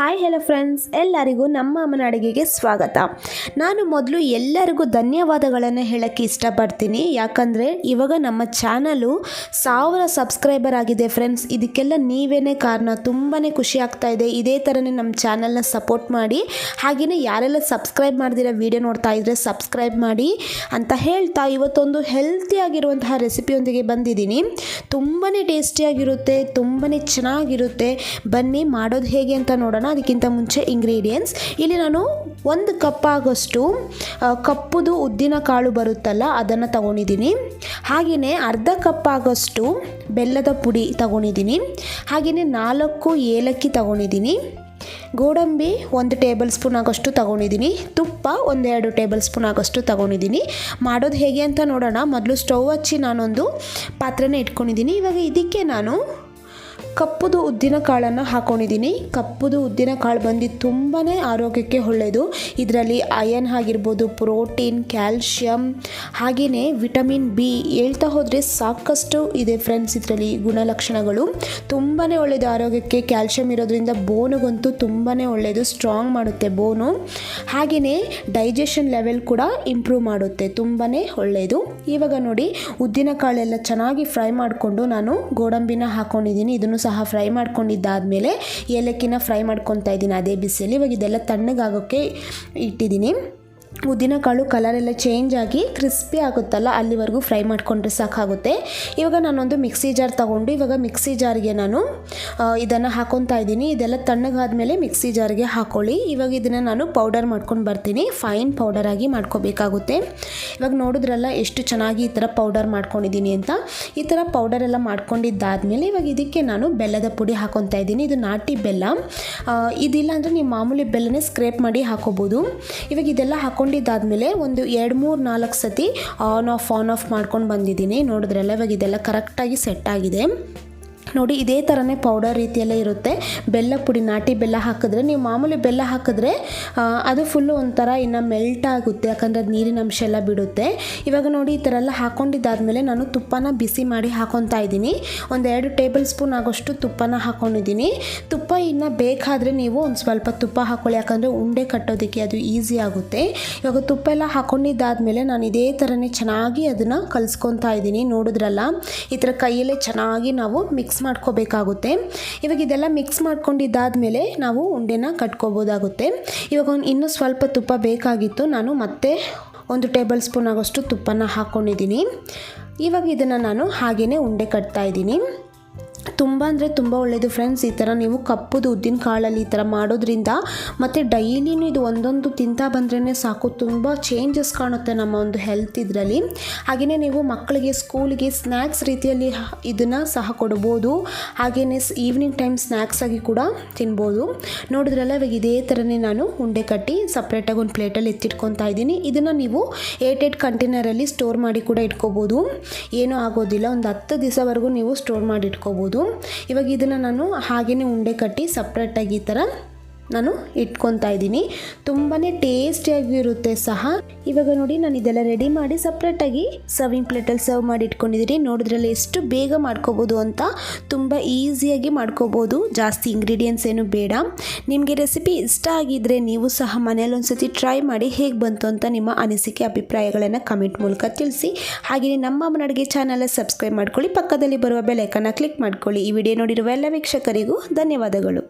Hi hello friends, ಎಲ್ಲರಿಗೂ ನಮ್ಮ ಅಮ್ಮನ ಅಡುಗೆಗೆ ಸ್ವಾಗತ. ನಾನು ಮೊದಲು ಎಲ್ಲರಿಗೂ ಧನ್ಯವಾದಗಳನ್ನು ಹೇಳೋಕ್ಕೆ ಇಷ್ಟಪಡ್ತೀನಿ. ಯಾಕಂದರೆ ಇವಾಗ ನಮ್ಮ ಚಾನಲು 1000 ಸಬ್ಸ್ಕ್ರೈಬರ್ ಆಗಿದೆ ಫ್ರೆಂಡ್ಸ್. ಇದಕ್ಕೆಲ್ಲ ನೀವೇನೇ ಕಾರಣ. ತುಂಬಾ ಖುಷಿ ಆಗ್ತಾ ಇದೆ. ಇದೇ ಥರನೇ ನಮ್ಮ ಚಾನಲ್ನ ಸಪೋರ್ಟ್ ಮಾಡಿ. ಹಾಗೆಯೇ ಯಾರೆಲ್ಲ ಸಬ್ಸ್ಕ್ರೈಬ್ ಮಾಡ್ದಿರೋ ವಿಡಿಯೋ ನೋಡ್ತಾ ಇದ್ದರೆ ಸಬ್ಸ್ಕ್ರೈಬ್ ಮಾಡಿ ಅಂತ ಹೇಳ್ತಾ, ಇವತ್ತೊಂದು ಹೆಲ್ತಿಯಾಗಿರುವಂತಹ ರೆಸಿಪಿಯೊಂದಿಗೆ ಬಂದಿದ್ದೀನಿ. ತುಂಬಾ ಟೇಸ್ಟಿಯಾಗಿರುತ್ತೆ, ತುಂಬಾ ಚೆನ್ನಾಗಿರುತ್ತೆ. ಬನ್ನಿ ಮಾಡೋದು ಹೇಗೆ ಅಂತ ನೋಡೋಣ. ಅದಕ್ಕಿಂತ ಮುಂಚೆ ಇಂಗ್ರೀಡಿಯೆಂಟ್ಸ್ ಇಲ್ಲಿ ನಾನು 1 ಕಪ್ ಆಗೋಷ್ಟು ಕಪ್ಪುದು ಉದ್ದಿನ ಕಾಳು ಬರುತ್ತಲ್ಲ ಅದನ್ನು ತಗೊಂಡಿದ್ದೀನಿ. ಹಾಗೆಯೇ ಅರ್ಧ ಕಪ್ ಆಗೋಷ್ಟು ಬೆಲ್ಲದ ಪುಡಿ ತಗೊಂಡಿದ್ದೀನಿ. ಹಾಗೆಯೇ 4 ಏಲಕ್ಕಿ ತಗೊಂಡಿದ್ದೀನಿ. ಗೋಡಂಬಿ 1 ಟೇಬಲ್ ಸ್ಪೂನ್ ಆಗೋಷ್ಟು ತಗೊಂಡಿದ್ದೀನಿ. ತುಪ್ಪ 1-2 ಟೇಬಲ್ ಸ್ಪೂನ್ ಆಗೋಷ್ಟು ತಗೊಂಡಿದ್ದೀನಿ. ಮಾಡೋದು ಹೇಗೆ ಅಂತ ನೋಡೋಣ. ಮೊದಲು ಸ್ಟವ್ ಹಚ್ಚಿ ನಾನೊಂದು ಪಾತ್ರೆನ ಇಟ್ಕೊಂಡಿದ್ದೀನಿ. ಇವಾಗ ಇದಕ್ಕೆ ನಾನು ಕಪ್ಪುದು ಉದ್ದಿನ ಕಾಳನ್ನು ಹಾಕ್ಕೊಂಡಿದ್ದೀನಿ. ಕಪ್ಪುದು ಉದ್ದಿನ ಕಾಳು ಬಂದು ತುಂಬಾ ಆರೋಗ್ಯಕ್ಕೆ ಒಳ್ಳೆಯದು. ಇದರಲ್ಲಿ ಅಯನ್ ಆಗಿರ್ಬೋದು, ಪ್ರೋಟೀನ್, ಕ್ಯಾಲ್ಶಿಯಂ, ಹಾಗೆಯೇ ವಿಟಮಿನ್ ಬಿ ಹೇಳ್ತಾ ಹೋದರೆ ಸಾಕಷ್ಟು ಇದೆ ಫ್ರೆಂಡ್ಸ್. ಇದರಲ್ಲಿ ಗುಣಲಕ್ಷಣಗಳು ತುಂಬಾ ಒಳ್ಳೆಯದು ಆರೋಗ್ಯಕ್ಕೆ. ಕ್ಯಾಲ್ಶಿಯಂ ಇರೋದ್ರಿಂದ ಬೋನಿಗಂತೂ ತುಂಬಾ ಒಳ್ಳೆಯದು, ಸ್ಟ್ರಾಂಗ್ ಮಾಡುತ್ತೆ ಬೋನು. ಹಾಗೆಯೇ ಡೈಜೆಷನ್ ಲೆವೆಲ್ ಕೂಡ ಇಂಪ್ರೂವ್ ಮಾಡುತ್ತೆ, ತುಂಬಾ ಒಳ್ಳೆಯದು. ಇವಾಗ ನೋಡಿ, ಉದ್ದಿನ ಕಾಳೆಲ್ಲ ಚೆನ್ನಾಗಿ ಫ್ರೈ ಮಾಡಿಕೊಂಡು ನಾನು ಗೋಡಂಬಿನ ಹಾಕ್ಕೊಂಡಿದ್ದೀನಿ. ಇದನ್ನು ಸಹ ಫ್ರೈ ಮಾಡ್ಕೊಂಡಿದ್ದಾದಮೇಲೆ ಏಲಕ್ಕಿನ ಫ್ರೈ ಮಾಡ್ಕೊತಾ ಇದ್ದೀನಿ ಅದೇ ಬಿಸಿಯಲ್ಲಿ. ಇವಾಗ ಇದೆಲ್ಲ ತಣ್ಣಗಾಗೋಕ್ಕೆ ಇಟ್ಟಿದ್ದೀನಿ. ಉದ್ದಿನ ಕಾಳು ಕಲರೆಲ್ಲ ಚೇಂಜ್ ಆಗಿ ಕ್ರಿಸ್ಪಿ ಆಗುತ್ತಲ್ಲ ಅಲ್ಲಿವರೆಗೂ ಫ್ರೈ ಮಾಡಿಕೊಂಡ್ರೆ ಸಾಕಾಗುತ್ತೆ. ಇವಾಗ ನಾನೊಂದು ಮಿಕ್ಸಿ ಜಾರ್ ತೊಗೊಂಡು ಇವಾಗ ಮಿಕ್ಸಿ ಜಾರ್ಗೆ ನಾನು ಇದನ್ನು ಹಾಕ್ಕೊತಾ ಇದ್ದೀನಿ. ಇದೆಲ್ಲ ತಣ್ಣಗಾದ್ಮೇಲೆ ಮಿಕ್ಸಿ ಜಾರ್ಗೆ ಹಾಕ್ಕೊಳ್ಳಿ. ಇವಾಗ ಇದನ್ನು ನಾನು ಪೌಡರ್ ಮಾಡ್ಕೊಂಡು ಬರ್ತೀನಿ. ಫೈನ್ ಪೌಡರ್ ಆಗಿ ಮಾಡ್ಕೋಬೇಕಾಗುತ್ತೆ. ಇವಾಗ ನೋಡಿದ್ರಲ್ಲ ಎಷ್ಟು ಚೆನ್ನಾಗಿ ಈ ಥರ ಪೌಡರ್ ಮಾಡ್ಕೊಂಡಿದ್ದೀನಿ ಅಂತ. ಈ ಥರ ಪೌಡರ್ ಎಲ್ಲ ಮಾಡ್ಕೊಂಡಿದ್ದಾದಮೇಲೆ ಇವಾಗ ಇದಕ್ಕೆ ನಾನು ಬೆಲ್ಲದ ಪುಡಿ ಹಾಕ್ಕೊತಾ ಇದ್ದೀನಿ. ಇದು ನಾಟಿ ಬೆಲ್ಲ. ಇದಿಲ್ಲ ಅಂದರೆ ನೀವು ಮಾಮೂಲಿ ಬೆಲ್ಲನೇ ಸ್ಕ್ರೇಪ್ ಮಾಡಿ ಹಾಕೋಬೋದು. ಇವಾಗ ಇದೆಲ್ಲ ಹಾಕ್ಕೊಂಡಿದ್ದಾದಮೇಲೆ ಒಂದು 2-3-4 ಸತಿ ಆನ್ ಆಫ್ ಮಾಡ್ಕೊಂಡು ಬಂದಿದ್ದೀನಿ. ನೋಡಿದ್ರಲ್ಲ ಇವಾಗ ಇದೆಲ್ಲ ಕರೆಕ್ಟಾಗಿ ಸೆಟ್ ಆಗಿದೆ. ನೋಡಿ, ಇದೇ ಥರನೇ ಪೌಡರ್ ರೀತಿಯಲ್ಲೇ ಇರುತ್ತೆ. ಬೆಲ್ಲ ಪುಡಿ, ನಾಟಿ ಬೆಲ್ಲ ಹಾಕಿದ್ರೆ, ನೀವು ಮಾಮೂಲಿ ಬೆಲ್ಲ ಹಾಕಿದ್ರೆ ಅದು ಫುಲ್ಲು ಒಂಥರ ಇನ್ನು ಮೆಲ್ಟ್ ಆಗುತ್ತೆ. ಯಾಕಂದರೆ ಅದು ನೀರಿನ ಅಂಶ ಎಲ್ಲ ಬಿಡುತ್ತೆ. ಇವಾಗ ನೋಡಿ, ಈ ಥರ ಎಲ್ಲ ಹಾಕ್ಕೊಂಡಿದ್ದಾದಮೇಲೆ ನಾನು ತುಪ್ಪನ ಬಿಸಿ ಮಾಡಿ ಹಾಕ್ಕೊತಾ ಇದ್ದೀನಿ. 1-2 ಟೇಬಲ್ ಸ್ಪೂನ್ ಆಗೋಷ್ಟು ತುಪ್ಪನ ಹಾಕ್ಕೊಂಡಿದ್ದೀನಿ. ತುಪ್ಪ ಇನ್ನು ಬೇಕಾದರೆ ನೀವು ಒಂದು ಸ್ವಲ್ಪ ತುಪ್ಪ ಹಾಕ್ಕೊಳ್ಳಿ, ಯಾಕಂದರೆ ಉಂಡೆ ಕಟ್ಟೋದಕ್ಕೆ ಅದು ಈಸಿ ಆಗುತ್ತೆ. ಇವಾಗ ತುಪ್ಪ ಎಲ್ಲ ಹಾಕ್ಕೊಂಡಿದ್ದಾದಮೇಲೆ ನಾನು ಇದೇ ಥರನೇ ಚೆನ್ನಾಗಿ ಅದನ್ನು ಕಲಿಸ್ಕೊತಾ ಇದ್ದೀನಿ. ನೋಡಿದ್ರಲ್ಲ, ಈ ಥರ ಕೈಯಲ್ಲೇ ಚೆನ್ನಾಗಿ ನಾವು ಮಿಕ್ಸ್ ಮಾಡ್ಕೋಬೇಕಾಗುತ್ತೆ. ಇವಾಗ ಇದೆಲ್ಲ ಮಿಕ್ಸ್ ಮಾಡ್ಕೊಂಡಿದ್ದಾದಮೇಲೆ ನಾವು ಉಂಡೆನ ಕಟ್ಕೋಬೋದಾಗುತ್ತೆ. ಇವಾಗ ಇನ್ನೂ ಸ್ವಲ್ಪ ತುಪ್ಪ ಬೇಕಾಗಿತ್ತು. ನಾನು ಮತ್ತೆ 1 ಟೇಬಲ್ ಸ್ಪೂನ್ ಆಗೋಷ್ಟು ತುಪ್ಪನ ಹಾಕ್ಕೊಂಡಿದ್ದೀನಿ. ಇವಾಗ ಇದನ್ನು ನಾನು ಹಾಗೆಯೇ ಉಂಡೆ ಕಟ್ತಾ ಇದ್ದೀನಿ. ತುಂಬ ಅಂದರೆ ತುಂಬ ಒಳ್ಳೆಯದು ಫ್ರೆಂಡ್ಸ್. ಈ ಥರ ನೀವು ಕಪ್ಪುದು ಉದ್ದಿನ ಕಾಳಲ್ಲಿ ಈ ಥರ ಮಾಡೋದ್ರಿಂದ ಮತ್ತು ಡೈಲಿನೂ ಇದು ಒಂದೊಂದು ತಿಂತಾ ಬಂದ್ರೇ ಸಾಕು, ತುಂಬ ಚೇಂಜಸ್ ಕಾಣುತ್ತೆ ನಮ್ಮ ಒಂದು ಹೆಲ್ತ್ ಇದರಲ್ಲಿ. ಹಾಗೆಯೇ ನೀವು ಮಕ್ಕಳಿಗೆ ಸ್ಕೂಲಿಗೆ ಸ್ನ್ಯಾಕ್ಸ್ ರೀತಿಯಲ್ಲಿ ಇದನ್ನು ಸಹ ಕೊಡ್ಬೋದು. ಹಾಗೆಯೇ ಈವ್ನಿಂಗ್ ಟೈಮ್ ಸ್ನ್ಯಾಕ್ಸ್ ಆಗಿ ಕೂಡ ತಿನ್ಬೋದು. ನೋಡಿದ್ರಲ್ಲ, ಇವಾಗ ಇದೇ ಥರನೇ ನಾನು ಉಂಡೆ ಕಟ್ಟಿ ಸಪ್ರೇಟಾಗಿ ಒಂದು ಪ್ಲೇಟಲ್ಲಿ ಎತ್ತಿಟ್ಕೊತಾ ಇದ್ದೀನಿ. ಇದನ್ನು ನೀವು 8 ಕಂಟೈನರಲ್ಲಿ ಸ್ಟೋರ್ ಮಾಡಿ ಕೂಡ ಇಟ್ಕೋಬೋದು. ಏನೂ ಆಗೋದಿಲ್ಲ. ಒಂದು 10 ದಿವಸವರೆಗೂ ನೀವು ಸ್ಟೋರ್ ಮಾಡಿ ಇಟ್ಕೋಬೋದು. ಇವಾಗ ಇದನ್ನು ನಾನು ಹಾಗೆಯೇ ಉಂಡೆ ಕಟ್ಟಿ ಸಪ್ರೇಟಾಗಿ ಈ ಥರ ನಾನು ಇಟ್ಕೊತಾ ಇದ್ದೀನಿ. ತುಂಬಾ ಟೇಸ್ಟಿಯಾಗಿರುತ್ತೆ ಸಹ. ಇವಾಗ ನೋಡಿ, ನಾನು ಇದೆಲ್ಲ ರೆಡಿ ಮಾಡಿ ಸಪ್ರೇಟಾಗಿ ಸರ್ವಿಂಗ್ ಪ್ಲೇಟಲ್ಲಿ ಸರ್ವ್ ಮಾಡಿ ಇಟ್ಕೊಂಡಿದ್ದೀನಿ. ನೋಡಿದ್ರಲ್ಲಿ ಎಷ್ಟು ಬೇಗ ಮಾಡ್ಕೋಬೋದು ಅಂತ. ತುಂಬ ಈಸಿಯಾಗಿ ಮಾಡ್ಕೋಬೋದು, ಜಾಸ್ತಿ ಇಂಗ್ರೀಡಿಯೆಂಟ್ಸ್ ಏನು ಬೇಡ. ನಿಮಗೆ ರೆಸಿಪಿ ಇಷ್ಟ ಆಗಿದ್ದರೆ ನೀವು ಸಹ ಮನೇಲಿ ಒಂದ್ಸತಿ ಟ್ರೈ ಮಾಡಿ ಹೇಗೆ ಬಂತು ಅಂತ ನಿಮ್ಮ ಅನಿಸಿಕೆ ಅಭಿಪ್ರಾಯಗಳನ್ನು ಕಮೆಂಟ್ ಮೂಲಕ ತಿಳಿಸಿ. ಹಾಗೆಯೇ ನಮ್ಮ ಅಮ್ಮನ ಅಡುಗೆ ಚಾನಲ್ ಸಬ್ಸ್ಕ್ರೈಬ್ ಮಾಡ್ಕೊಳ್ಳಿ. ಪಕ್ಕದಲ್ಲಿ ಬರುವ ಬೆಲ್ ಐಕಾನ್ನ ಕ್ಲಿಕ್ ಮಾಡ್ಕೊಳ್ಳಿ. ಈ ವಿಡಿಯೋ ನೋಡಿರುವ ಎಲ್ಲ ವೀಕ್ಷಕರಿಗೂ ಧನ್ಯವಾದಗಳು.